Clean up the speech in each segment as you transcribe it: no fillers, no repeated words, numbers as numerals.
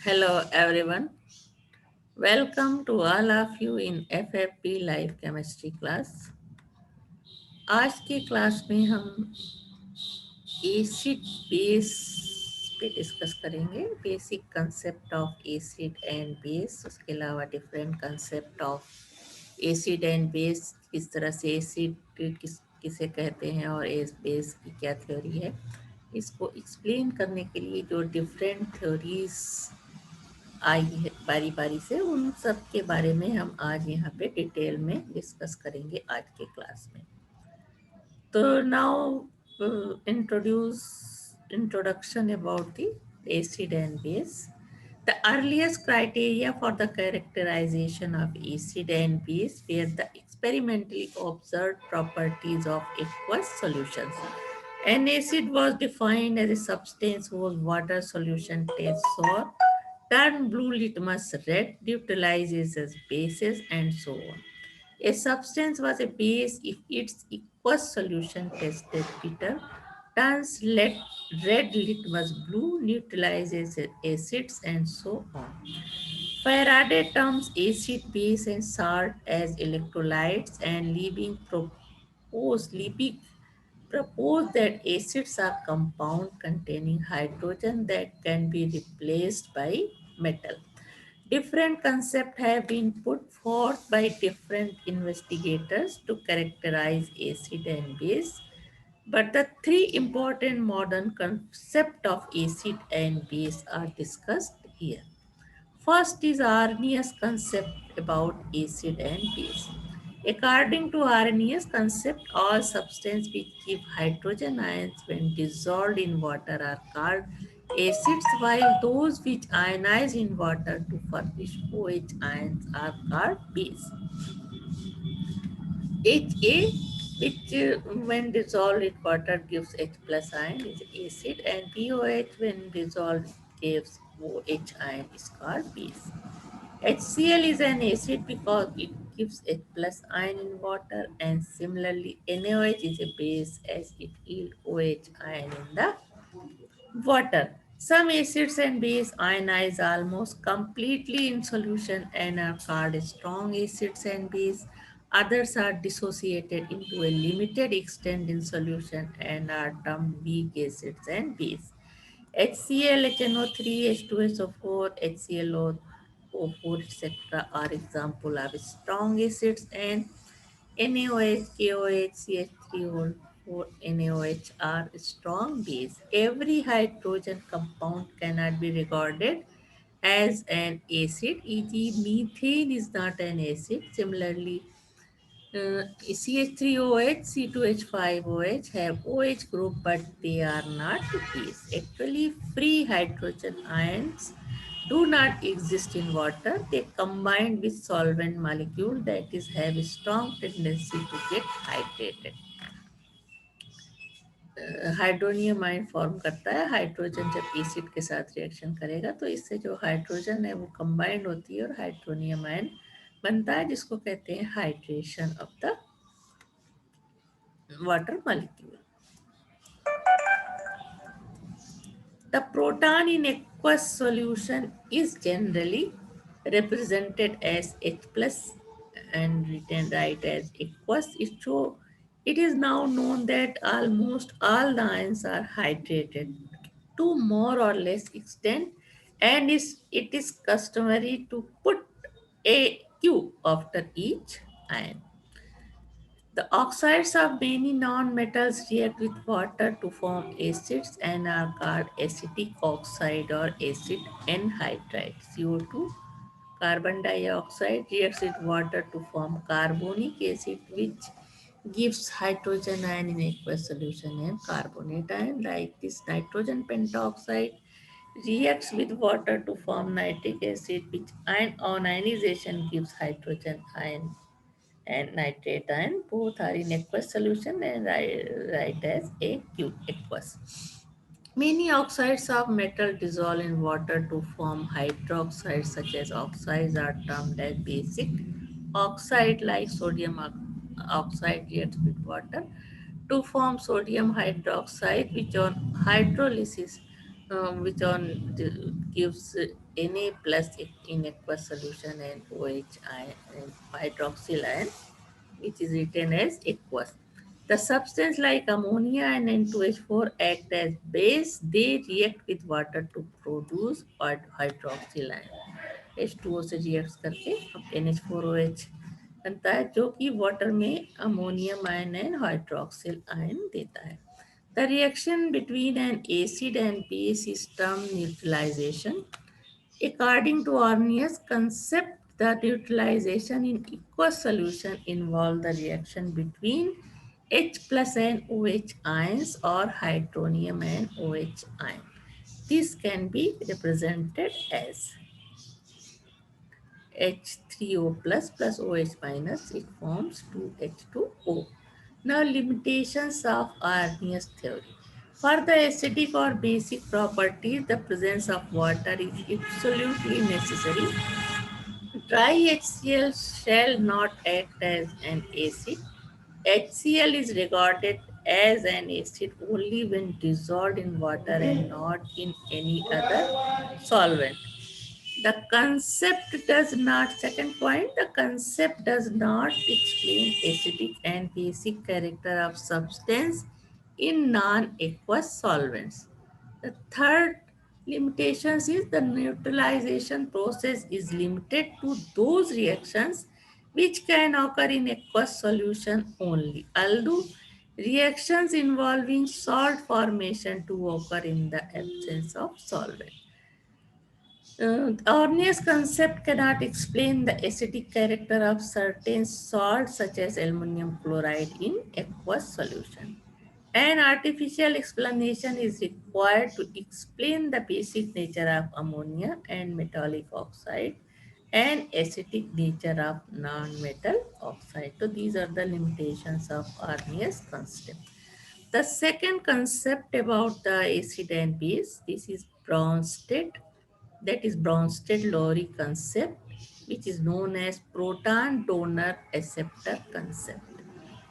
Hello everyone. Welcome to all of you in FFP Live Chemistry class. आज के class में हम acid base पे डिस्कस करेंगे basic concept of acid and base, उसके अलावा different concept of acid and base, किस तरह से एसिड किसे कहते हैं और एस बेस की क्या थ्योरी है, इसको एक्सप्लेन करने के लिए जो डिफरेंट थ्योरीज आई है बारी बारी से, उन सब के बारे में हम आज यहाँ पे डिटेल में डिस्कस करेंगे आज के क्लास में। तो now introduction about the acid and base. The earliest criteria for the characterization of acid and base were the experimentally observed properties of aqueous solutions. An acid was defined as a substance whose water solution tastes sour, turn blue litmus red, neutralizes as bases, and so on. A substance was a base if its aqueous solution tasted bitter, turns red litmus blue, neutralizes acids, and so on. Faraday terms acid, base, and salt as electrolytes, and Liebig proposed that acids are compounds containing hydrogen that can be replaced by metal. Different concepts have been put forth by different investigators to characterize acid and base, but the three important modern concepts of acid and base are discussed here. First is Arrhenius concept about acid and base. According to Arrhenius concept, all substances which give hydrogen ions when dissolved in water are called acids, while those which ionize in water to furnish OH ions are called base. Ha, which when dissolved in water gives H plus ion, is acid, and BOH when dissolved gives OH ion is called base. HCl is an acid because it gives H plus ion in water, and similarly NaOH is a base as it yields OH ion in the water. Some acids and base ionize almost completely in solution and are called strong acids and base. Others are dissociated into a limited extent in solution and are termed weak acids and base. HCl, HNO3, H2SO4, HClO4, etc. are example of strong acids, and NaOH, KOH, CH3O4, NaOH are strong base. Every hydrogen compound cannot be regarded as an acid, e.g. methane is not an acid. Similarly, CH3OH, C2H5OH have OH group, but they are not base. Actually, free hydrogen ions do not exist in water. They combine with solvent molecule that is have a strong tendency to get hydrated. Hydronium ion form करता है। Hydrogen जब acid के साथ reaction करेगा तो इससे जो hydrogen है वो कंबाइंड होती है और हाइड्रोनियम आयन बनता है, जिसको कहते हैं hydration of the water molecule. The proton in aqueous solution is generally represented as H plus and written right as aqueous. It is now known that almost all the ions are hydrated to more or less extent, and it is customary to put a Q after each ion. The oxides of many nonmetals react with water to form acids and are called acetic oxide or acid anhydride. CO2, carbon dioxide, reacts with water to form carbonic acid, which gives hydrogen ion in aqueous solution and carbonate ion. Like this, nitrogen pentoxide reacts with water to form nitric acid, which ionization gives hydrogen ion and nitrate ion. Both are in aqueous solution and write as aqueous. Many oxides of metal dissolve in water to form hydroxides, such as oxides are termed as basic. Oxide like sodium oxide reacts with water to form sodium hydroxide, which on hydrolysis which on gives Na plus in aqueous solution and OH ion and hydroxyl ion, which is written as aqueous. The substance like ammonia and N2H4 act as base. They react with water to produce hydroxyl ion. H2O से react करके अब NH4OH बनता है, जो कि water में ammonium ion and hydroxyl ion देता है. The reaction between an acid and base is termed neutralization. According to Arrhenius concept, the neutralization in aqueous solution involve the reaction between H plus and OH ions or hydronium and OH ion. This can be represented as H3O plus OH minus, it forms 2H2O. Now limitations of Arrhenius theory. For the acidic or basic properties, the presence of water is absolutely necessary. Dry HCl shall not act as an acid. HCl is regarded as an acid only when dissolved in water and not in any other solvent. The concept does not, second point, the concept does not explain acidic and basic character of substance in non-aqueous solvents. The third limitations is the neutralization process is limited to those reactions which can occur in aqueous solution only, although reactions involving salt formation to occur in the absence of solvent. Arrhenius concept cannot explain the acidic character of certain salts such as aluminum chloride in aqueous solution. An artificial explanation is required to explain the basic nature of ammonia and metallic oxide and acidic nature of non-metal oxide. So these are the limitations of Arrhenius concept. The second concept about the acid and base, this is Bronsted, that is Bronsted-Lowry concept, which is known as proton donor acceptor concept.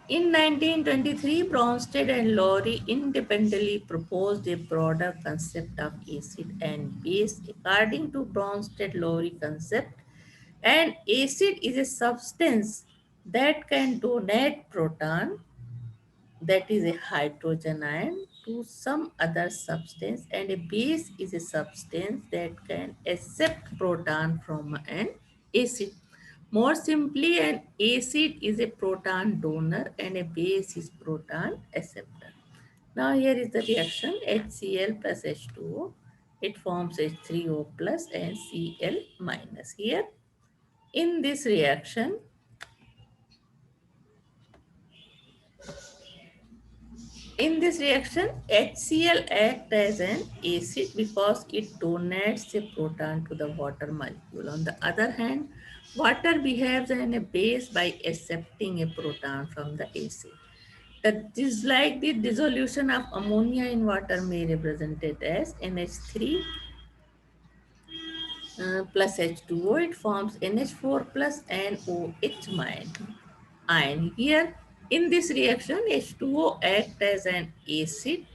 In 1923, Bronsted and Lowry independently proposed a broader concept of acid and base. According to Bronsted-Lowry concept, an acid is a substance that can donate proton, that is a hydrogen ion, to some other substance, and a base is a substance that can accept proton from an acid. More simply, an acid is a proton donor and a base is proton acceptor. Now here is the reaction HCl plus H2O. It forms H3O plus and Cl minus. Here in this reaction, HCl acts as an acid because it donates a proton to the water molecule. On the other hand, water behaves as a base by accepting a proton from the acid. That is like the dissolution of ammonia in water may represented as NH3 plus H2O. It forms NH4 plus and OH ion. Here, in this reaction, H2O acts as an acid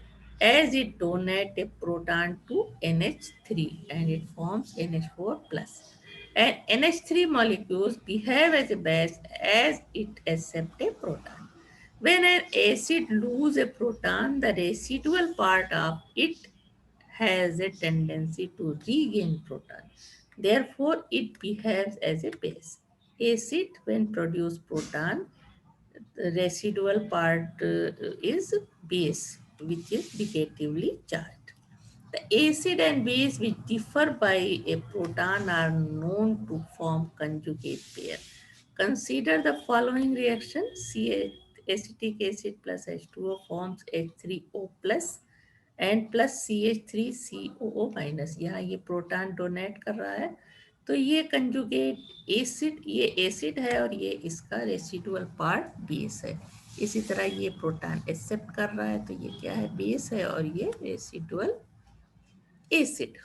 as it donates a proton to NH3 and it forms NH4 plus. And NH3 molecules behave as a base as it accepts a proton. When an acid loses a proton, the residual part of it has a tendency to regain proton. Therefore, it behaves as a base. Acid, when produce proton, the residual part is base, which is negatively charged. The acid and base which differ by a proton are known to form conjugate pair. Consider the following reaction. Acetic acid plus H2O forms H3O plus and plus CH3COO minus. यहाँ ये proton donate कर रहा है, तो ये conjugate acid, ये acid है और ये इसका रेसिडुअल पार्ट बेस है. इसी तरह ये प्रोटॉन एक्सेप्ट कर रहा है, तो ये क्या है, बेस है और ये residual acid.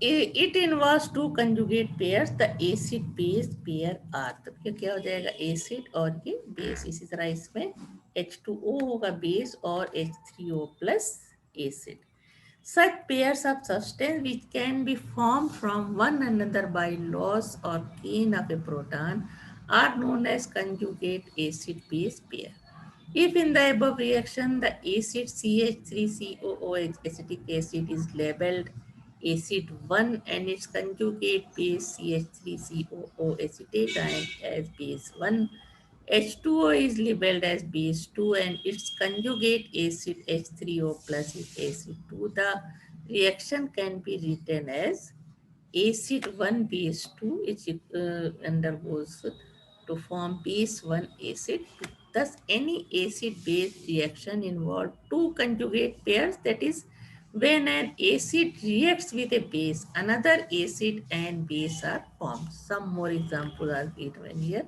It involves two conjugate pairs, the acid base pair R. तो फिर क्या हो जाएगा, एसिड और ये बेस. इसी तरह इसमें H2O होगा बेस और H3O plus acid. Such pairs of substance which can be formed from one another by loss or gain of a proton are known as conjugate acid-base pair. If in the above reaction the acid CH3COOH acetic acid is labeled acid 1 and its conjugate base CH3COO acetate ion as base 1, H2O is labeled as base 2 and its conjugate acid H3O plus is acid 2. The reaction can be written as acid 1 base 2 which undergoes to form base 1 acid. Thus, any acid base reaction involves two conjugate pairs, that is, when an acid reacts with a base, another acid and base are formed. Some more examples are given here.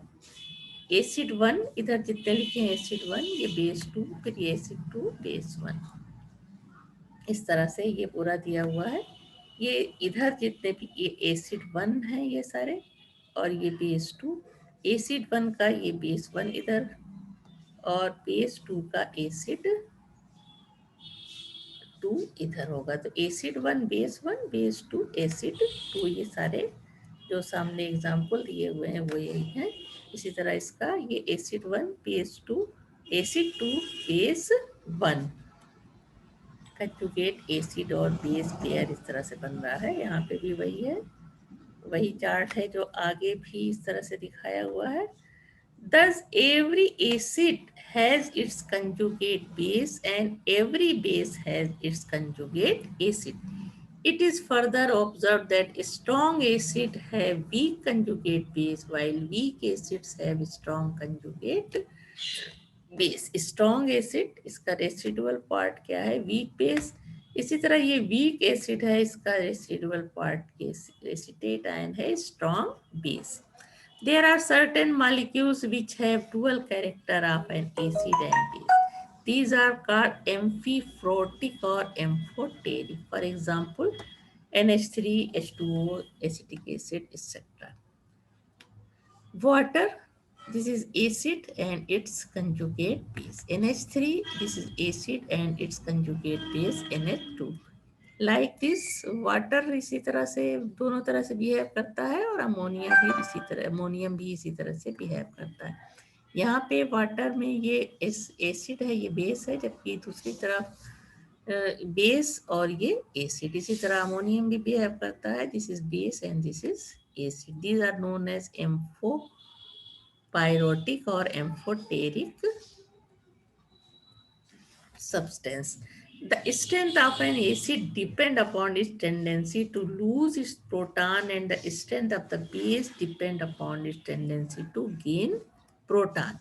Acid one, इधर जितने लिखे हैं acid one, ये base to, फिर ये acid two base one, इस तरह से ये पूरा दिया हुआ है. ये इधर जितने भी ये एसिड वन है ये सारे, और ये बेस टू, एसिड वन का ये बेस वन इधर, और बेस टू का एसिड टू इधर होगा. तो acid one base two acid two, ये सारे जो सामने एग्जाम्पल दिए हुए हैं वो यही है. इसी तरह इसका ये acid one base two acid two base one, conjugate acid और बेस पेयर इस तरह से बन रहा है. यहाँ पे भी वही है, वही चार्ट है जो आगे भी इस तरह से दिखाया हुआ है. Thus, every acid has its conjugate base and every base has its conjugate acid. It is further observed that strong acid have weak conjugate base while weak acids have strong conjugate base. Strong acid, इसका residual part क्या है? Weak base. इसी तरह ये weak acid है, इसका residual part acetate ion है, strong base. There are certain molecules which have dual character of an acid and base. These are called amphiphotic or amphoteric. For example, NH3, H2O, acetic acid, etc. Water, this is acid and its conjugate base. NH3, this is acid and its conjugate base NH2. Like this water इसी तरह से दोनों तरह से behave करता है, और ammonia भी इसी तरह, अमोनियम भी इसी तरह से बिहेव करता है. यहाँ पे वाटर में ये एसिड है, ये बेस है, जबकि दूसरी तरफ बेस और ये एसिड. इसी तरह अमोनियम भी बिहेव करता है, this is base and this is acid. These are known as amphiprotic और amphoteric substance. The strength of an acid depend upon its tendency to lose its proton, and the strength of the base depend upon its tendency to gain proton.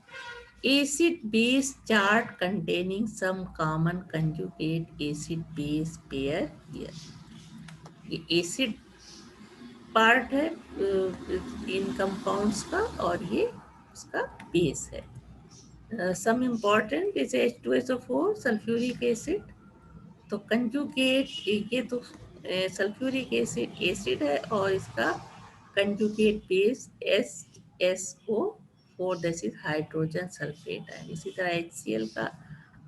Acid base chart containing some common conjugate acid base pair here. ये acid part है इन compounds का, और ये उसका base है. Some important is H2SO4 sulphuric acid. तो conjugate, ये तो सल्फ्यूरिक एसिड एसिड है, और इसका conjugate base SSO4, this is hydrogen sulphate है. इसी तरह HCl का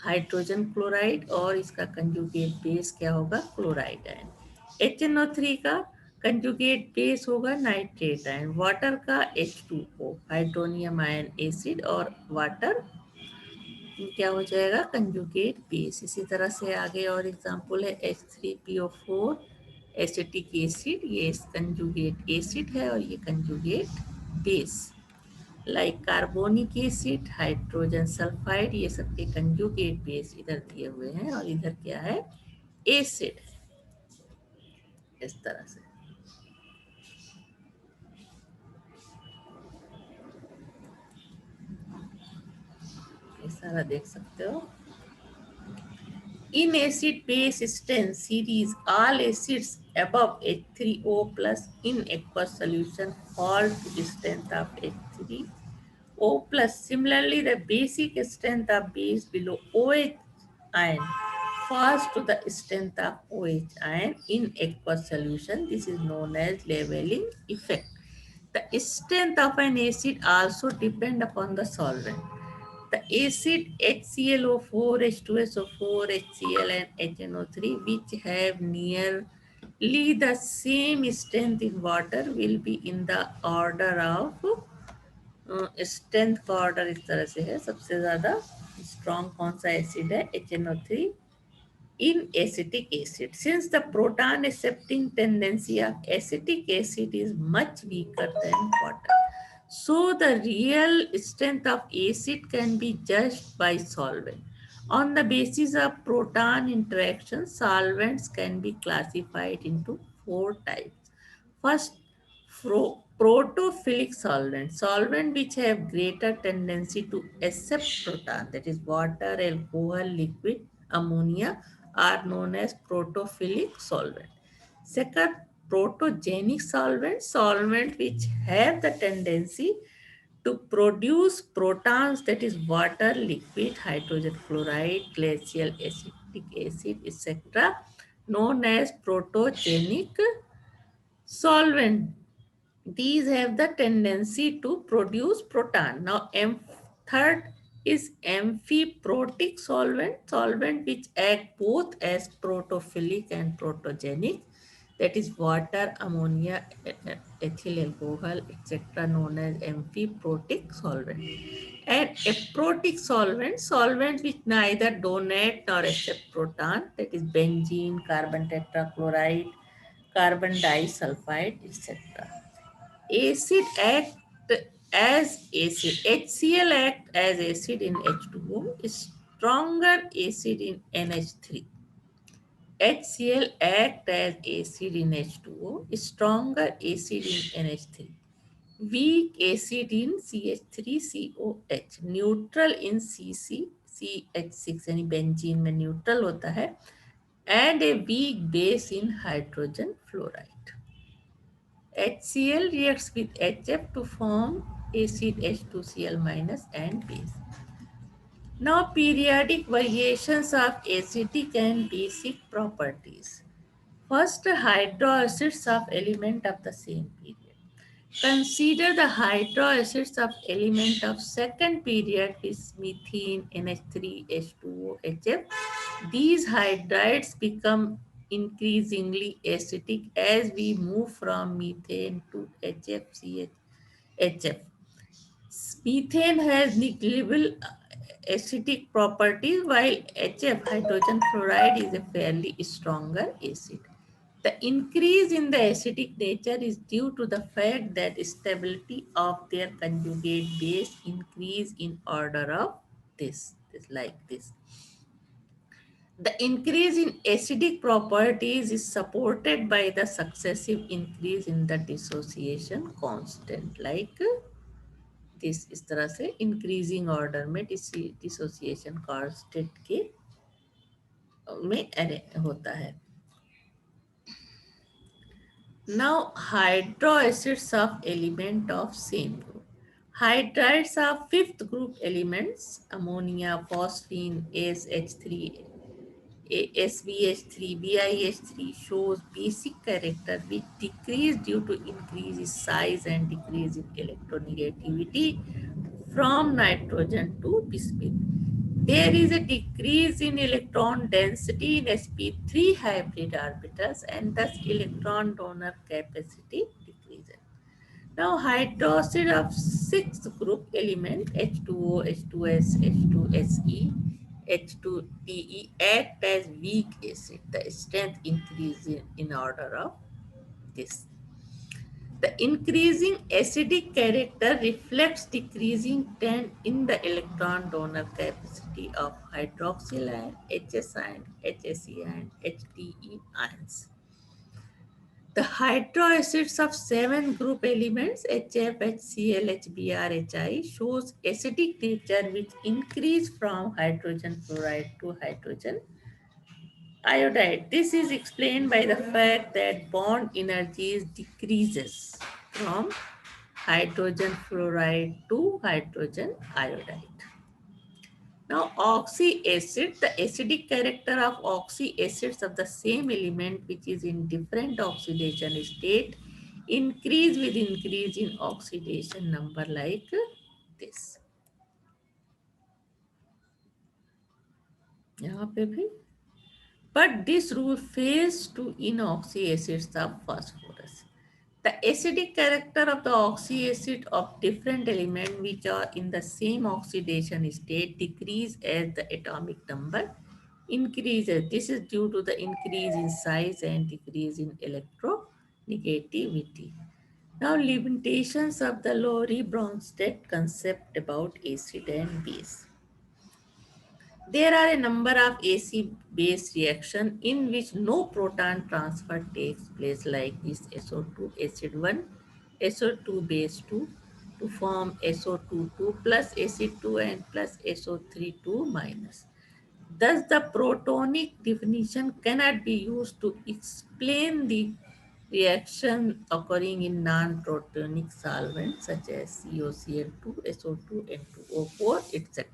हाइड्रोजन क्लोराइड, और इसका कंजुगेट बेस क्या होगा? Chloride ion. HNO3 का कंजुगेट बेस होगा नाइट्रेट आयन. वाटर का H2O हाइड्रोनियम आयन एसिड, और वाटर क्या हो जाएगा? Conjugate base. इसी तरह से आगे और एग्जांपल है H3PO4 एसिटिक एसिड, ये कंजुगेट एसिड है और ये conjugate base. Like carbonic acid, hydrogen sulphide, ये सबके कंजुगेट बेस इधर दिए हुए हैं, और इधर क्या है? एसिड. इस तरह से ये सारा देख सकते हो. In acid base strength series, all acids above H3O plus in aqueous solution fall to the strength of H3O plus. Similarly, the basic strength of base below OH ion falls to the strength of OH ion in aqueous solution. This is known as leveling effect. The strength of an acid also depend upon the solvent. The acid HClO4, H2SO4, HCl and HNO3 which have nearly the same strength in water will be in the order of strength का order इस तरह से है सबसे ज्यादा strong कौन सा acid है HNO3 in acetic acid. Since the proton accepting tendency of acetic acid is much weaker than water, so the real strength of acid can be judged by solvent. On the basis of proton interaction, solvents can be classified into four types. First, protophilic solvent, solvent which have greater tendency to accept proton, that is water, alcohol, liquid, ammonia, are known as protophilic solvent. Second, protogenic solvent, solvent which have the tendency to produce protons, that is water, liquid, hydrogen chloride, glacial acetic acid, etc., known as protogenic solvent. These have the tendency to produce proton. Now, third is amphiprotic solvent, solvent which act both as protophilic and protogenic, that is water, ammonia, ethyl alcohol, etc., known as amphiprotic solvent. And aprotic solvent, solvent which neither donate nor accept proton, that is benzene, carbon tetrachloride, carbon disulfide, etc. Acid act as acid. HCl act as acid in H2O, stronger acid in NH3. HCl act as acid in H2O, stronger acid in NH3. Weak acid in CH3COH, neutral in CC, CH6 यानी benzene में neutral होता है, and a weak base in hydrogen fluoride. HCl reacts with HF to form acid H2Cl minus and base. Now, periodic variations of acidic and basic properties. First, hydroacids of element of the same period. Consider the hydroacids of element of second period is methane, NH3, H2O, HF. These hydrides become increasingly acidic as we move from methane to HF, HF. Methane has negligible acidic properties while HF, hydrogen fluoride, is a fairly stronger acid. The increase in the acidic nature is due to the fact that stability of their conjugate base increase in order of this like this. The increase in acidic properties is supported by the successive increase in the dissociation constant, like this इस तरह से increasing order में dissociation constant के में होता है. Now, hydroacids of element of same group. Hydrides are fifth group elements, ammonia, phosphine, ASH3, SVH3, BiH3 shows basic character which decrease due to increase in size and decrease in electronegativity from nitrogen to bismuth. There is a decrease in electron density in sp3 hybrid orbitals and thus electron donor capacity decreases. Now, hydroxide of sixth group element H2O, H2S, H2Se, H2Te act as weak acid. The strength increases in order of this. The increasing acidic character reflects decreasing trend in the electron donor capacity of hydroxyl ion, HS ion, HSE ion, HTE ions. The hydroacids of seven group elements HF, HCl, HBr, HI shows acidic nature which increase from hydrogen fluoride to hydrogen iodide. This is explained by the fact that bond energies decreases from hydrogen fluoride to hydrogen iodide. Now, oxyacid, the acidic character of oxyacids of the same element which is in different oxidation state increase with increase in oxidation number like this. यहाँ पे भी, but this rule fails to in oxy acids of phosphorus. The acidic character of the oxy acid of different elements which are in the same oxidation state decrease as the atomic number increases. This is due to the increase in size and decrease in electronegativity. Now, limitations of the Lowry-Bronsted concept about acid and base. There are a number of AC-base reactions in which no proton transfer takes place, like this SO2 acid 1, SO2 base 2 to form SO2 2 plus acid 2 and plus SO3 2 minus. Thus, the protonic definition cannot be used to explain the reaction occurring in non-protonic solvents such as COCl2, SO2, N2O4, etc.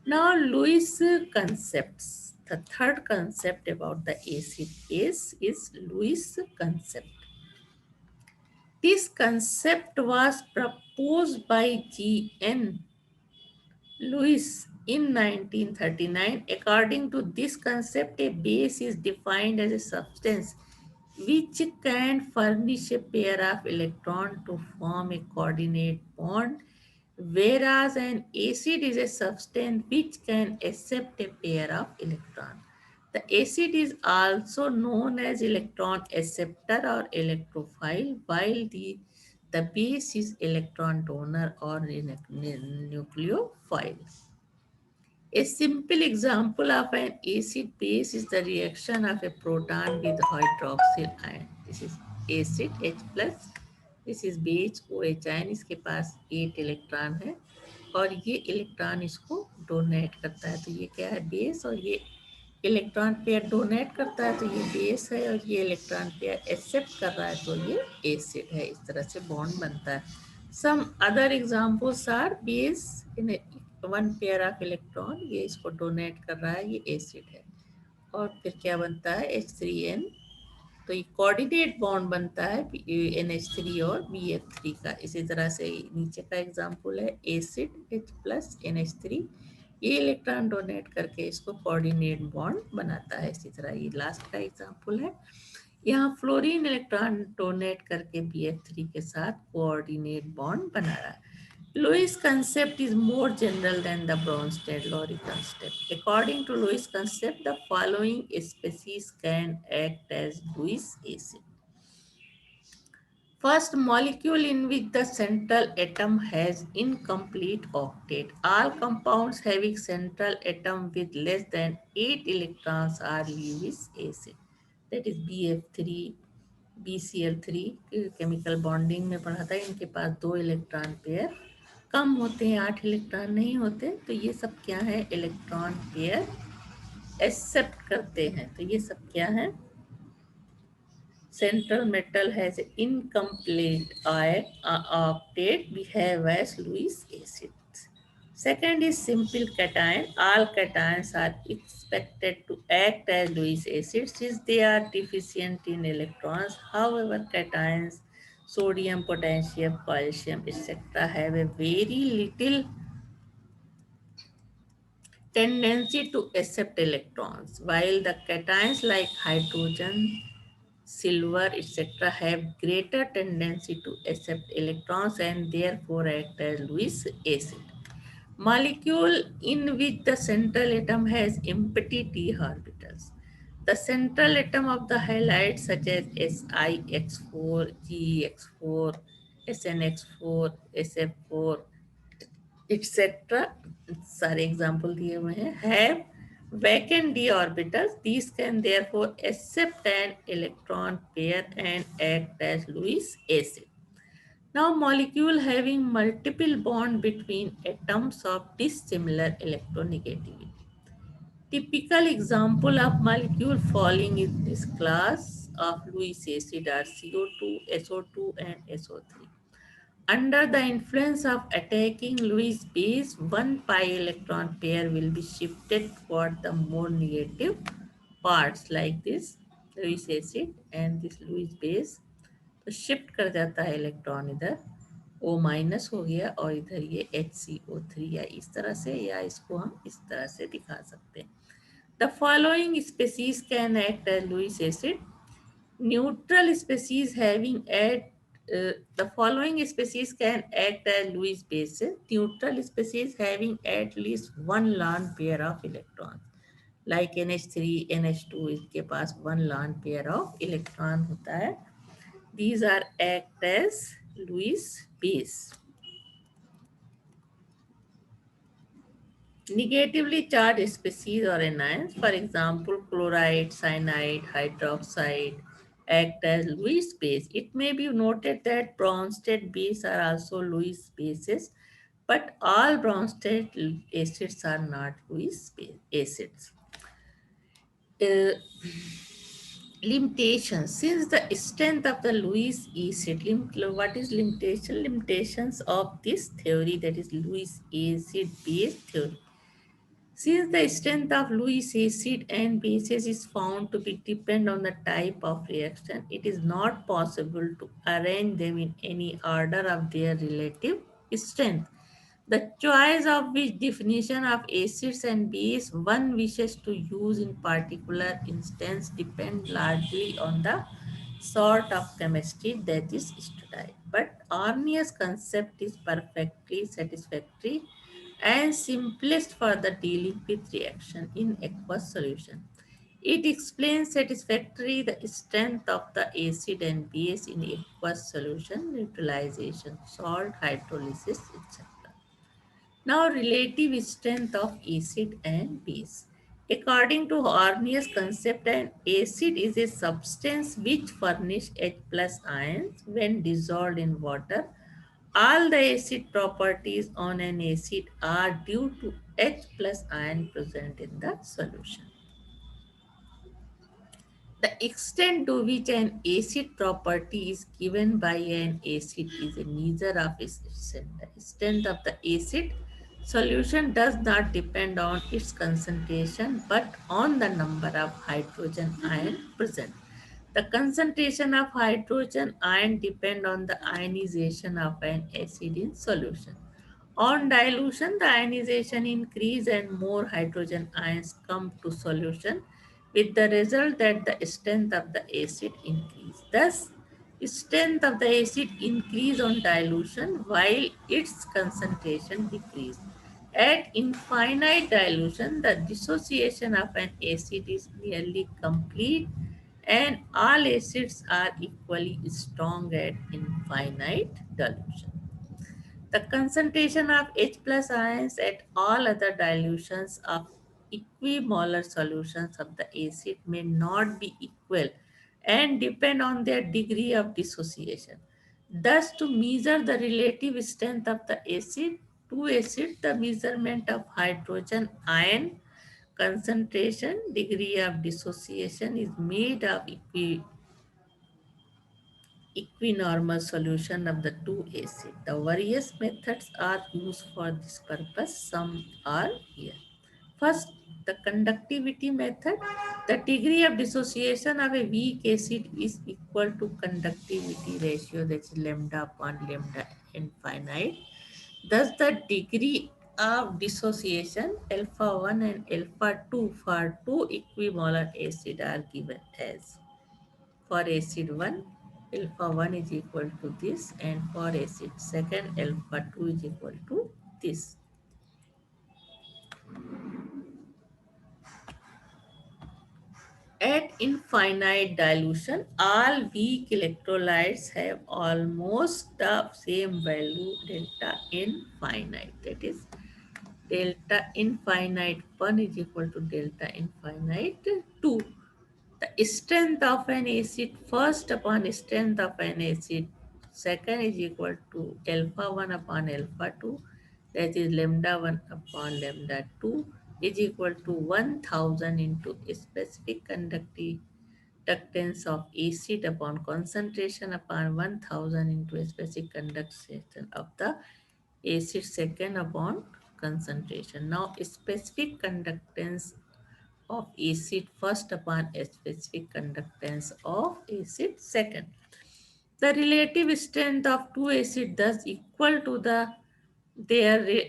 Now, Lewis concepts. The third concept about the acid base is Lewis concept. This concept was proposed by G.N. Lewis in 1939. According to this concept, a base is defined as a substance which can furnish a pair of electrons to form a coordinate bond, whereas an acid is a substance which can accept a pair of electrons. The acid is also known as electron acceptor or electrophile, while the base is electron donor or nucleophile. A simple example of an acid base is the reaction of a proton with hydroxyl ion. This is acid H plus, this is base OH ion, इसके पास 8 electron है और ये electron इसको donate करता है, तो ये क्या है, बेस, और ये इलेक्ट्रॉन पेयर डोनेट करता है तो ये बेस है, और ये इलेक्ट्रॉन पेयर एक्सेप्ट कर रहा है तो ये एसिड है। इस तरह से बॉन्ड बनता है। Some other examples are base in one pair of electron, ये इसको डोनेट कर रहा है, ये एसिड है। और फिर क्या बनता है, H3N, तो ये कोऑर्डिनेट बॉन्ड बनता है NH3 और BF3 का। इसी तरह से नीचे का एग्जाम्पल है एसिड H प्लस NH3, ये इलेक्ट्रॉन डोनेट करके इसको कोऑर्डिनेट बॉन्ड बनाता है। इसी तरह ये लास्ट का एग्जाम्पल है, यहाँ फ्लोरीन इलेक्ट्रॉन डोनेट करके BF3 के साथ कोऑर्डिनेट बॉन्ड बना रहा है। Lewis concept is more general than the Bronsted-Lowry concept. According to Lewis concept, the following species can act as Lewis acid. First, molecule in which the central atom has incomplete octet. All compounds having central atom with less than 8 electrons are Lewis acid. That is BF3, BCl3, chemical bonding में पढ़ा था, इनके पास 2 electron pair कम होते हैं, 8 electron नहीं होते, तो ये सब क्या है, इलेक्ट्रॉन पेयर एक्सेप्ट करते हैं। तो ये सब क्या है, central metal has an incomplete octet, behave as Lewis acid. Second is simple cation. All cations are expected to act as Lewis acids since they are deficient in electrons. However, cations, sodium, potassium, calcium, etc., have a very little tendency to accept electrons, while the cations like hydrogen, silver, etc., have greater tendency to accept electrons and therefore act as Lewis acid. Molecule in which the central atom has empty d orbitals. The central atom of the halides such as SiX4, GeX4, SnX4, SF4, etc., सारे example दिए हुए हैं, have vacant d orbitals. These can therefore accept an electron pair and act as Lewis acid. Now, molecule having multiple bond between atoms of dissimilar electronegativity. Typical example of molecule falling in this class of Lewis acid are CO2, SO2, and SO3. Under the influence of attacking Lewis base, one pi electron pair will be shifted toward the more negative parts like this Lewis acid and this Lewis base. तो shift कर जाता है electron इधर, O minus हो गया और इधर ये HCO3, या इस तरह से, या इसको हम इस तरह से दिखा सकते हैं. The following species can act as Lewis acid. Neutral species having the following species can act as Lewis bases. Neutral species having at least one lone pair of electrons. Like NH3, NH2, इसके पास one lone pair of electron होता है. These are act as Lewis base. Negatively charged species or anions, for example, chloride, cyanide, hydroxide, act as Lewis base. It may be noted that Bronsted bases are also Lewis bases, but all Bronsted acids are not Lewis acids. Uh, Limitations. Since the strength of the Lewis acid, what is limitation? Limitations of this theory, that is Lewis acid base theory. Since the strength of Lewis acid and bases is found to be depend on the type of reaction, it is not possible to arrange them in any order of their relative strength. The choice of which definition of acids and base one wishes to use in particular instance depend largely on the sort of chemistry that is studied. But Arrhenius concept is perfectly satisfactory and simplest for the dealing with reaction in aqueous solution. It explains satisfactorily the strength of the acid and base in aqueous solution, neutralization, salt, hydrolysis, etc. Now, relative strength of acid and base. According to Arrhenius concept, an acid is a substance which furnishes H plus ions when dissolved in water. All the acid properties on an acid are due to H plus ion present in the solution. The extent to which an acid property is given by an acid is a measure of its extent. The extent of the acid solution does not depend on its concentration but on the number of hydrogen ion present. The concentration of hydrogen ion depend on the ionization of an acid in solution. On dilution, the ionization increase and more hydrogen ions come to solution with the result that the strength of the acid increase. Thus, strength of the acid increase on dilution while its concentration decrease. At infinite dilution, the dissociation of an acid is nearly complete and all acids are equally strong at infinite dilution. The concentration of H plus ions at all other dilutions of equimolar solutions of the acid may not be equal and depend on their degree of dissociation. Thus, to measure the relative strength of the acid to acid, the measurement of hydrogen ion concentration degree of dissociation is made of equinormal solution of the two acids. The various methods are used for this purpose. Some are here. First, the conductivity method. The degree of dissociation of a weak acid is equal to conductivity ratio, that is lambda upon lambda infinite. Thus, the degree of dissociation alpha 1 and alpha 2 for two equimolar acid are given as. For acid 1, alpha 1 is equal to this, and for acid second, alpha 2 is equal to this. At infinite dilution, all weak electrolytes have almost the same value delta infinite. That is, delta infinite 1 is equal to delta infinite 2. The strength of an acid first upon strength of an acid second is equal to alpha 1 upon alpha 2, that is lambda 1 upon lambda 2 is equal to 1000 into specific conductance of acid upon concentration upon 1000 into specific conductance of the acid second upon concentration. Now specific conductance of acid first upon a specific conductance of acid second. The relative strength of two acids thus equal to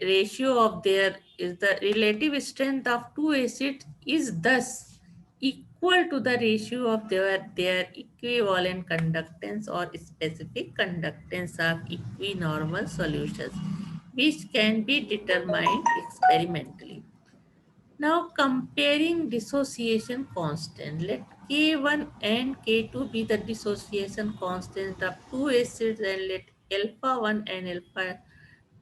ratio of their is the relative strength of two acids is thus equal to the ratio of their equivalent conductance or specific conductance of equinormal solutions, which can be determined experimentally. Now comparing dissociation constant, let K1 and K2 be the dissociation constant of two acids and let alpha 1 and alpha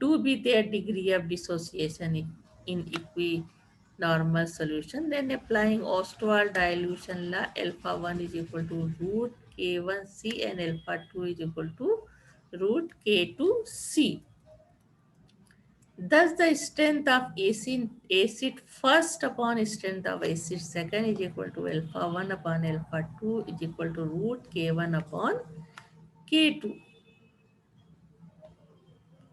2 be their degree of dissociation in equinormal solution. Then applying Ostwald dilution law, alpha 1 is equal to root K1C and alpha 2 is equal to root K2C. Thus, the strength of acid first upon strength of acid second is equal to alpha 1 upon alpha 2 is equal to root K1 upon K2.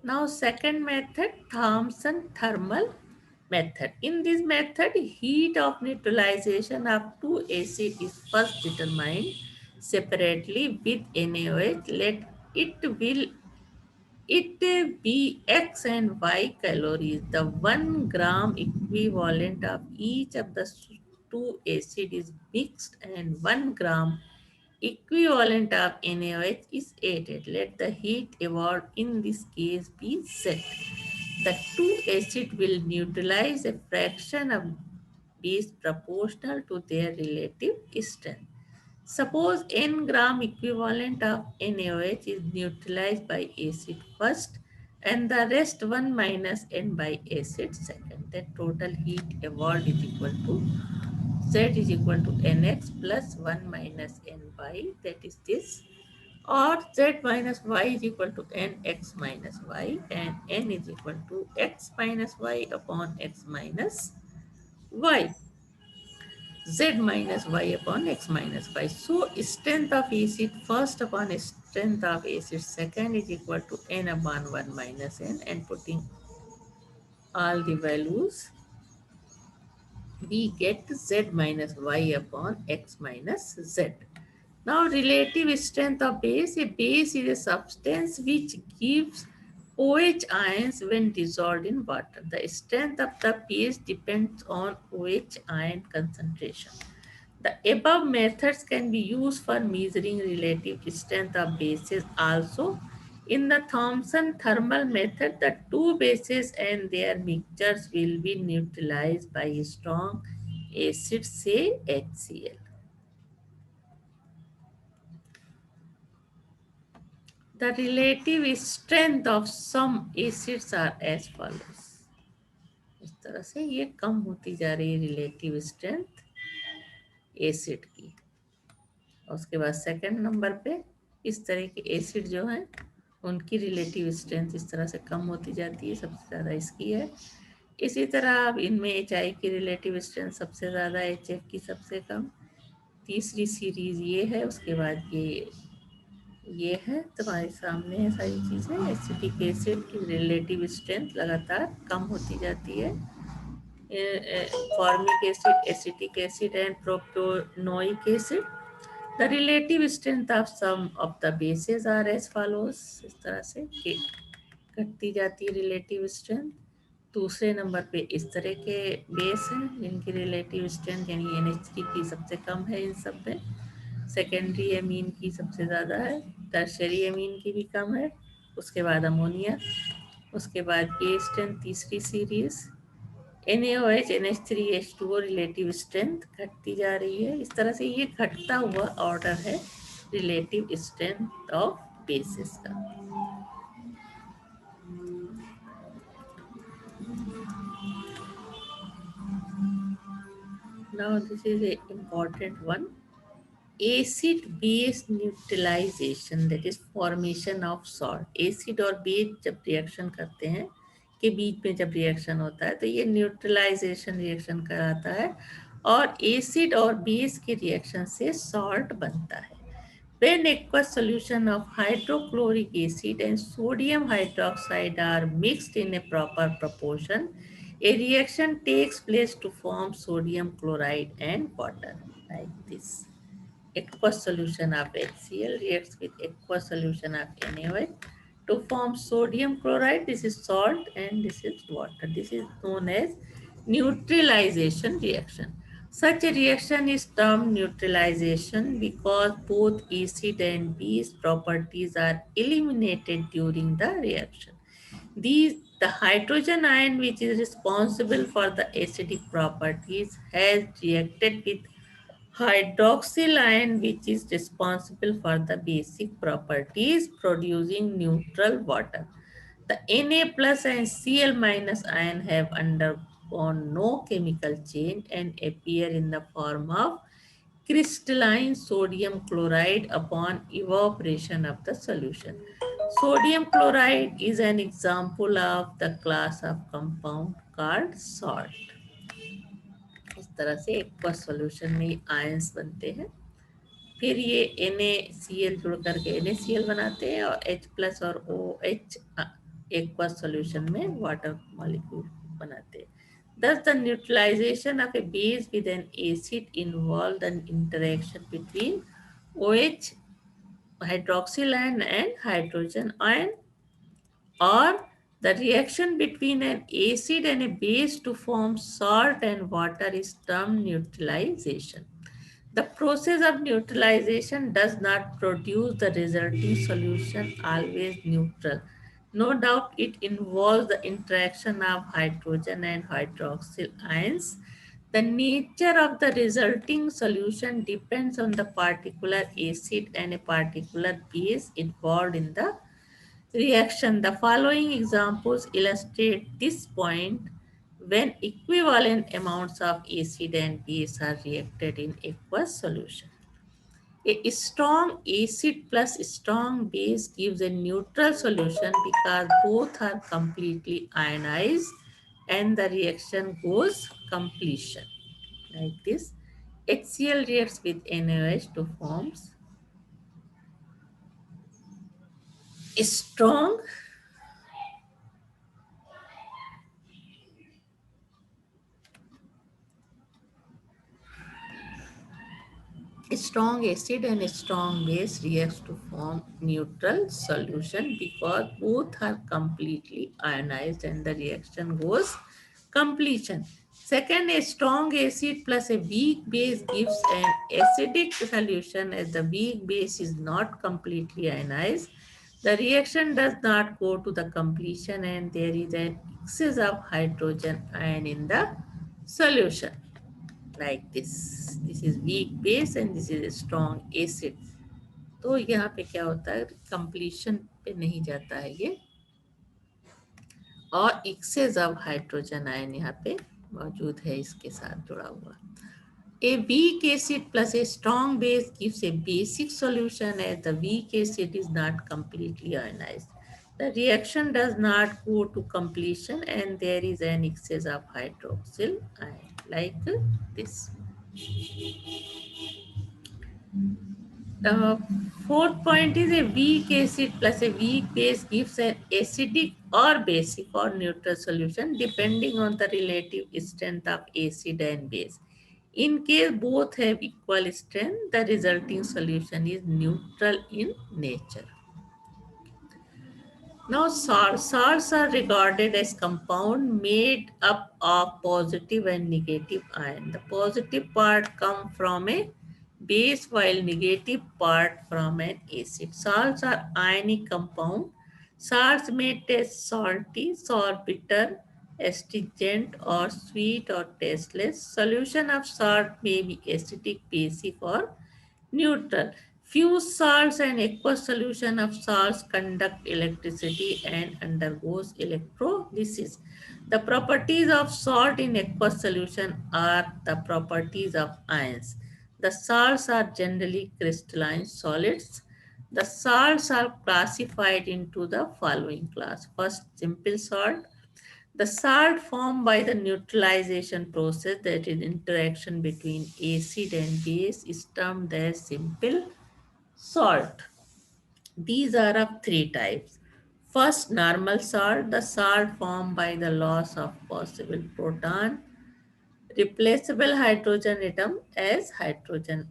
Now, second method, Thomson thermal method. In this method, heat of neutralization of two acid is first determined separately with NaOH. Let it be X and Y calories. The 1 gram equivalent of each of the two acid is mixed and 1 gram equivalent of NaOH is added. Let the heat evolved in this case be Z. The two acid will neutralize a fraction of base proportional to their relative strength. Suppose n gram equivalent of NaOH is neutralized by acid first and the rest 1 minus n by acid second. The total heat evolved is equal to Z is equal to Nx plus 1 minus n by, that is this, or Z minus Y is equal to Nx minus Y and n is equal to x minus Y upon x minus Y. Z minus Y upon x minus Y. So strength of acid first upon strength of acid second is equal to n upon 1 minus n, and putting all the values we get Z minus Y upon x minus Z. Now relative strength of base. A base is a substance which gives OH ions when dissolved in water. The strength of the base depends on OH ion concentration. The above methods can be used for measuring relative strength of bases also. In the Thomson thermal method, the two bases and their mixtures will be neutralized by a strong acid, say HCl. The relative strength of some acids are as follows. इस तरह से ये कम होती जा रही है relative strength acid की। उसके बाद सेकंड नंबर पे इस तरह के एसिड जो हैं उनकी रिलेटिव स्ट्रेंथ इस तरह से कम होती जाती है, सबसे ज़्यादा इसकी है। इसी तरह अब इनमें HI की रिलेटिव स्ट्रेंथ सबसे ज़्यादा, HF की सबसे कम। तीसरी सीरीज ये है, उसके बाद ये है, तुम्हारे सामने है सारी चीज़ें। एसिटिक एसिड की रिलेटिव स्ट्रेंथ लगातार कम होती जाती है। Formic acid, acetic acid and propionic acid. The relative strength of some of the bases are as follows. इस तरह से कि घटती जाती है रिलेटिव स्ट्रेंथ। दूसरे नंबर पे इस तरह के बेस हैं जिनकी रिलेटिव स्ट्रेंथ यानी NH3 की सबसे कम है इन सब में। सेकेंडरी एमीन की सबसे ज़्यादा है, टर्शरी एमीन की भी कम है, उसके बाद अमोनिया, उसके बाद ए स्ट्रेंथ तीसरी series. NaOH NH3H2O relative strength घटती जा रही है। इस तरह से ये घटता हुआ ऑर्डर है रिलेटिव स्ट्रेंथ ऑफ बेसिस का। Now this is a important one. Acid base neutralization, that is formation of salt. Acid और बेस जब रिएक्शन करते हैं के बीच में जब रिएक्शन होता है तो ये न्यूट्रलाइजेशन रिएक्शन कराता है और एसिड और बेस के रिएक्शन से सॉल्ट बनता है। When aqueous solution of hydrochloric acid and sodium hydroxide are mixed in a proper proportion, a reaction takes place to form sodium chloride and water, like this. aqueous solution of HCl reacts with aqueous solution of NaOH to form sodium chloride. This is salt and this is water. This is known as neutralization reaction. Such a reaction is termed neutralization because both acid and base properties are eliminated during the reaction. The hydrogen ion, which is responsible for the acidic properties, has reacted with hydroxyl ion, which is responsible for the basic properties, producing neutral water. The Na plus and Cl minus ion have undergone no chemical change and appear in the form of crystalline sodium chloride upon evaporation of the solution. Sodium chloride is an example of the class of compound called salt. इस तरह से aqua solution में ions बनते हैं, फिर ये NaCl जुड़ करके NaCl बनाते हैं और H प्लस और OH एक्वा सॉल्यूशन में वाटर मॉलिक्यूल बनाते हैं. Thus, the neutralization of a base with an acid involves an interaction between OH, hydroxyl ion, and hydrogen ion, or the reaction between an acid and a base to form salt and water is termed neutralization. The process of neutralization does not produce the resulting solution always neutral. No doubt it involves the interaction of hydrogen and hydroxyl ions. The nature of the resulting solution depends on the particular acid and a particular base involved in the reaction. The following examples illustrate this point when equivalent amounts of acid and base are reacted in aqueous solution. A strong acid plus strong base gives a neutral solution because both are completely ionized and the reaction goes completion. Like this, HCl reacts with NaOH to form strong a strong acid and a strong base reacts to form neutral solution because both are completely ionized and the reaction goes completion. Second, a strong acid plus a weak base gives an acidic solution as the weak base is not completely ionized. The reaction does not go to the completion and there is an excess of hydrogen ion in the solution. Like this is weak base and this is a strong acid. तो यहाँ पे क्या होता है, completion पे नहीं जाता है ये और एक्सेस ऑफ हाइड्रोजन आयन यहाँ पे मौजूद है इसके साथ जुड़ा हुआ. A weak acid plus a strong base gives a basic solution as the weak acid is not completely ionized. The reaction does not go to completion and there is an excess of hydroxyl ion like this. The fourth point is a weak acid plus a weak base gives an acidic or basic or neutral solution depending on the relative strength of acid and base. In case both have equal strength, the resulting solution is neutral in nature. Now, salts are regarded as compound made up of positive and negative ion. The positive part come from a base while negative part from an acid. Salts are ionic compound. Salts may taste salty, sour, bitter, astringent, or sweet or tasteless. Solution of salt may be acidic, basic, or neutral. Fused salts and aqueous solution of salts conduct electricity and undergoes electrolysis. The properties of salt in aqueous solution are the properties of ions. The salts are generally crystalline solids. The salts are classified into the following class. First, simple salt. The salt formed by the neutralization process, that is interaction between acid and base, is termed as simple salt. These are of three types. First, normal salt, the salt formed by the loss of possible proton, replaceable hydrogen atom as hydrogen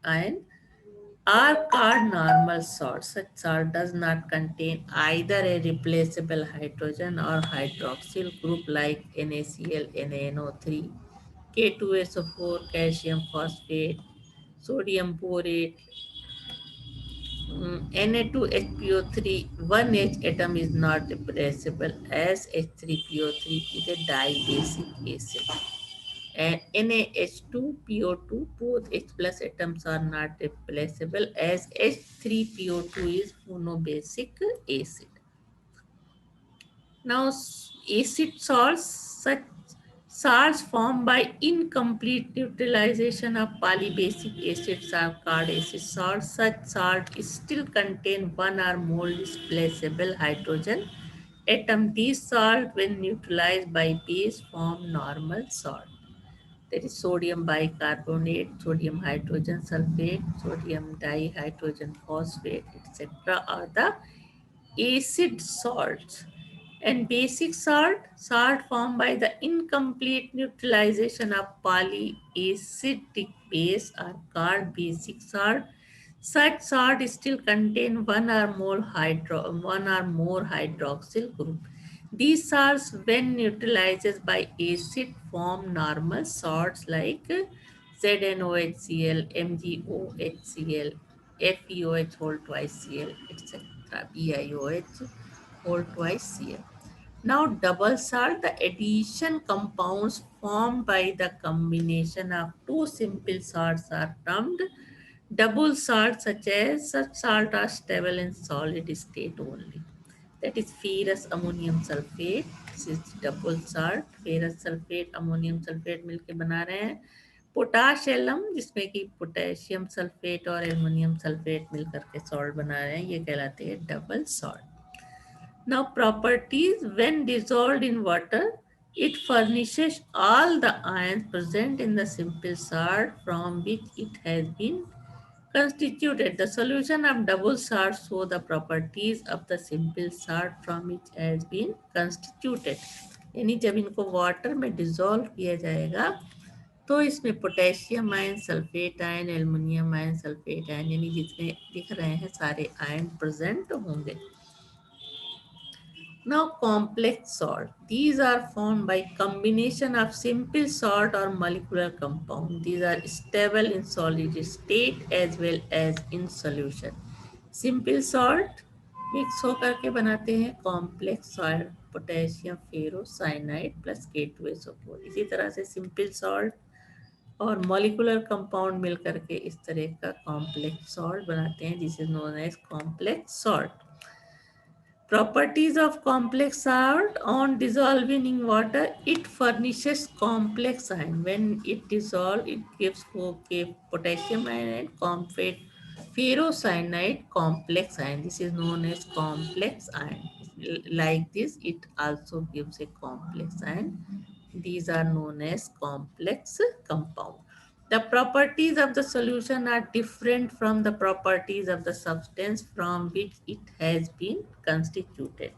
ion. are called normal salts. Such salt does not contain either a replaceable hydrogen or hydroxyl group like NaCl, NaNO3, K2SO4, calcium phosphate, sodium borate, Na2HPO3, one H atom is not replaceable as H3PO3 is a dibasic acid. And NaH2PO2, both H plus atoms are not replaceable as H3PO2 is monobasic acid. Now, acid salts, such salts formed by incomplete neutralization of polybasic acids are called acid salts. Such salt still contain one or more displaceable hydrogen atom. These salts, when neutralized by base, form normal salt. There is sodium bicarbonate, sodium hydrogen sulfate, sodium dihydrogen phosphate, etc. are the acid salts. And basic salt, salt formed by the incomplete neutralization of polyacidic base are called basic salt. Such salt still contain one or more hydroxyl group. These salts, when neutralized by acid, form normal salts like ZnOHCl, MgOHCl, FeOH whole twice Cl, etc. BiOH whole twice Cl. Now, double salt, the addition compounds formed by the combination of two simple salts are termed double salt. Such salt are stable in solid state only. That is ferrous ammonium sulfate. This is double salt. Ferrous sulfate, ammonium sulphate मिलके बना रहे हैं potash alum, जिसमें कि potassium sulphate और aluminium sulphate मिल करके salt बना रहे हैं, ये कहलाते हैं double salt. Now, properties: when dissolved in water, it furnishes all the ions present in the simple salt from which it has been constituted. The solution of double salt show the properties of the simple salt from which has been constituted. यानी जब इनको water में dissolve किया जाएगा तो इसमें potassium ion, sulphate ion, aluminium ion, sulphate ion यानी जितने दिख रहे हैं सारे आयन प्रेजेंट होंगे. Now, complex salt. These are formed by combination of simple salt or molecular compound. These are stable in solid state as well as in solution. Simple salt mix होकर के बनाते हैं complex salt, potassium ferrocyanide plus K2SO4. इसी तरह से simple salt और molecular compound मिल करके इस तरह का कॉम्प्लेक्स सॉल्ट बनाते हैं. This is known as complex salt. Properties of complex salt: on dissolving in water, it furnishes complex ion. When it dissolves, it gives potassium ion and ferrocyanide complex ion. This is known as complex ion. Like this, it also gives a complex ion. These are known as complex compound. The properties of the solution are different from the properties of the substance from which it has been constituted.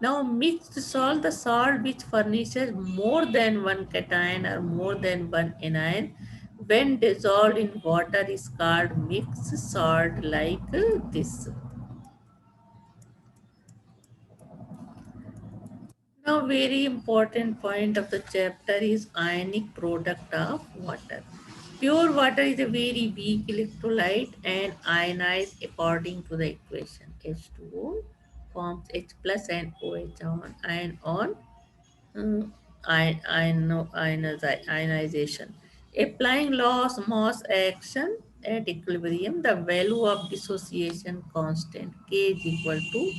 Now, mixed salt, the salt which furnishes more than one cation or more than one anion, when dissolved in water, is called mixed salt like this. Now, very important point of the chapter is ionic product of water. Pure water is a very weak electrolyte and ionized according to the equation. H2O forms H plus and OH on ionization. Applying law of mass action at equilibrium, the value of dissociation constant K is equal to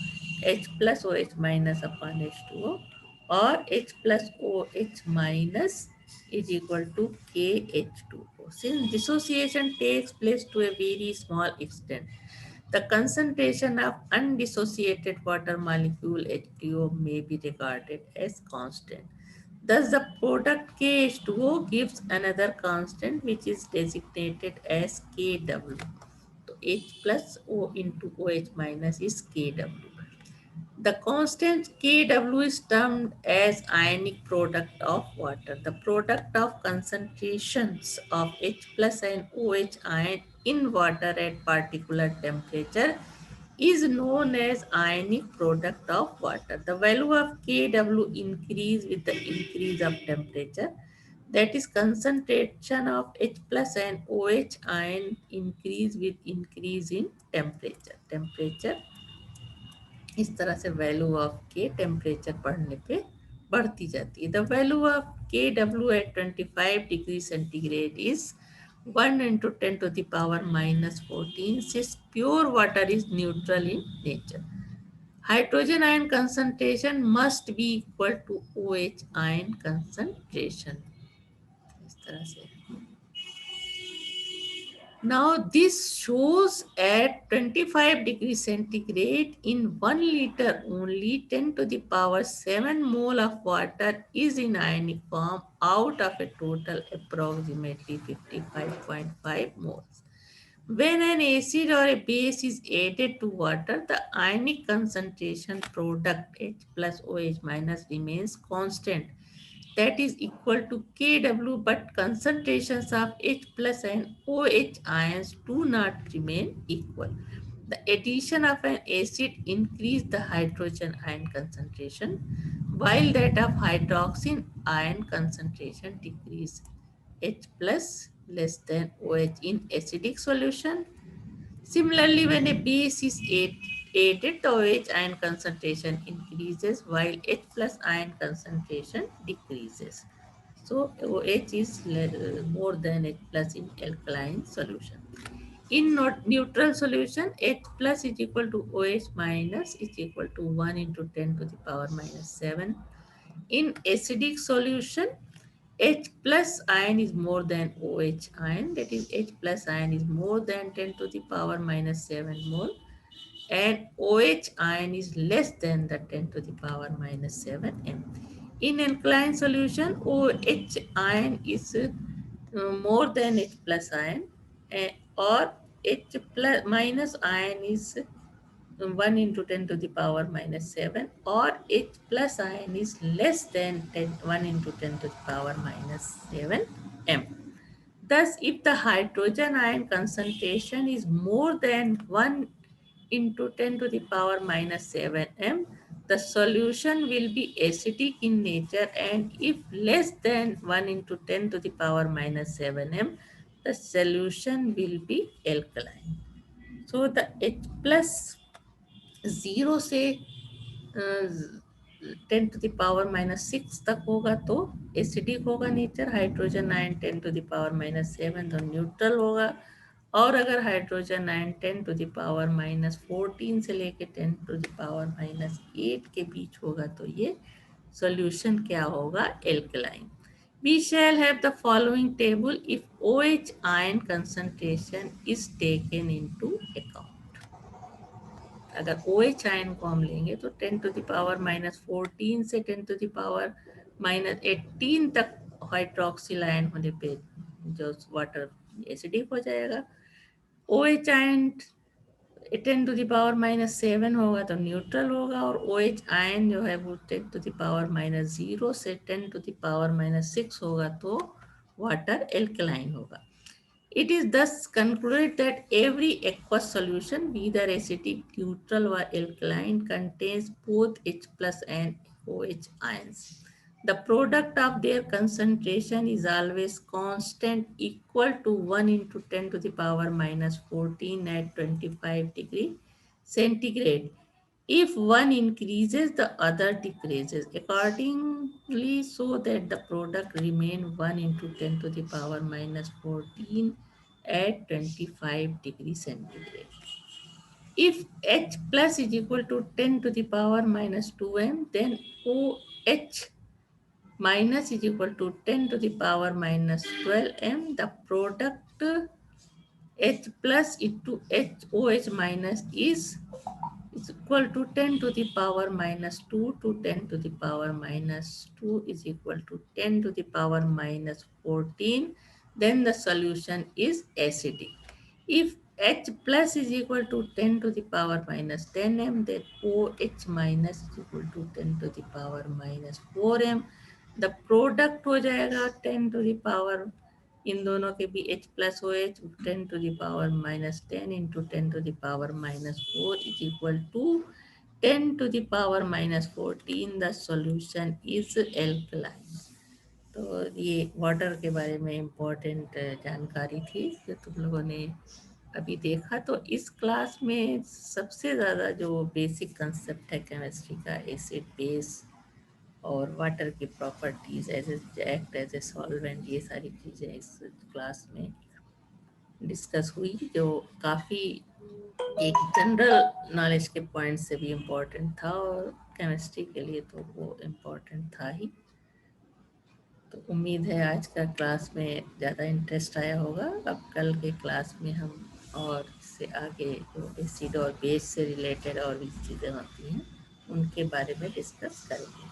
H plus OH minus upon H2O, or H plus OH minus is equal to KH2O. Since dissociation takes place to a very small extent, the concentration of undissociated water molecule H2O may be regarded as constant. Thus, the product KH2O gives another constant which is designated as Kw. So, H plus O into OH minus is Kw. The constant Kw is termed as ionic product of water. The product of concentrations of H plus and OH in water at particular temperature is known as ionic product of water. The value of Kw increase with the increase of temperature. That is concentration of H plus and OH ion increase with increase in temperature. Temperature इस तरह से value of के temperature बढ़ने पे बढ़ती जाती है. The value of K W at 25 degree centigrade is 1 × 10⁻⁻14 since pure water is neutral in nature. Hydrogen ion concentration must be equal to OH ion concentration. इस तरह से. Now this shows at 25 degrees centigrade in 1 liter only 10 to the power 7 mole of water is in ionic form out of a total approximately 55.5 moles. When an acid or a base is added to water, the ionic concentration product H plus OH minus remains constant, that is equal to Kw, but concentrations of H plus and OH ions do not remain equal. The addition of an acid increases the hydrogen ion concentration, while that of hydroxide ion concentration decreases. H plus less than OH in acidic solution. Similarly, when a base is added, the OH ion concentration increases while H plus ion concentration decreases. So OH is more than H plus in alkaline solution. In neutral solution, H plus is equal to OH minus is equal to 1 into 10 to the power minus 7. In acidic solution, H plus ion is more than OH ion, that is H plus ion is more than 10 to the power minus 7 mole, and OH ion is less than the 10 to the power minus 7 m. In alkaline solution, OH ion is more than H plus ion, or H plus minus ion is 1 into 10 to the power minus 7, or H plus ion is less than 1 into 10 to the power minus 7 m. Thus, if the hydrogen ion concentration is more than 1 into 10 to the power minus 7 m, the solution will be acidic in nature, and if less than 1 into 10 to the power minus 7 m, the solution will be alkaline. So the H plus 0 से 10⁻⁻6 तक होगा तो acidic होगा nature. Hydrogen ion 10⁻⁻7 तो neutral होगा. और अगर hydrogen ion 10⁻⁻14 से लेके 10⁻⁻8 के बीच होगा तो ये सॉल्यूशन क्या होगा? Alkaline. We shall have the following table if OH ion concentration is taken into account. अगर OH आयन को हम लेंगे तो 10⁻⁻14 से 10⁻⁻18 तक हाइड्रोक्सिल आयन होने पे जो वाटर एसिडिक हो जाएगा. OH आयन 10⁻⁻7 होगा तो न्यूट्रल होगा, और OH आयन जो है वो 10⁻⁻0 से 10⁻⁻6 होगा तो वाटर एल्कलाइन होगा. It is thus concluded that every aqueous solution, whether acidic, neutral, or alkaline, contains both H plus and OH ions. The product of their concentration is always constant, equal to 1 into 10 to the power minus 14 at 25 degree centigrade. If one increases, the other decreases accordingly, so that the product remain 1 into 10 to the power minus 14 at 25 degrees centigrade. If H plus is equal to 10 to the power minus 2m, then OH minus is equal to 10 to the power minus 12m. The product H plus into HOH minus is equal to 10 to the power minus 2 to 10 to the power minus 2 is equal to 10 to the power minus 14. Then the solution is acidic. If H plus is equal to 10 to the power minus 10m, then OH minus is equal to 10 to the power minus 4m. The product हो जाएगा 10 to the power इन दोनों के भी H plus O H 10⁻⁻10 into 10⁻⁻4 is equal to 10⁻⁻14. The solution is alkaline. तो ये water के बारे में इम्पोर्टेंट जानकारी थी जो तुम लोगों ने अभी देखा. तो इस क्लास में सबसे ज़्यादा जो बेसिक कंसेप्ट है केमिस्ट्री का, एसिड बेस और वाटर की properties as act as a solvent, ये सारी चीज़ें इस क्लास में डिस्कस हुई, जो काफ़ी एक जनरल नॉलेज के पॉइंट से भी इम्पोर्टेंट था और केमिस्ट्री के लिए तो वो इम्पोर्टेंट था ही. तो उम्मीद है आज का क्लास में ज़्यादा इंटरेस्ट आया होगा. अब कल के क्लास में हम और इससे आगे जो एसिड और बेस से रिलेटेड और भी चीज़ें होती हैं उनके बारे में डिस्कस करेंगे.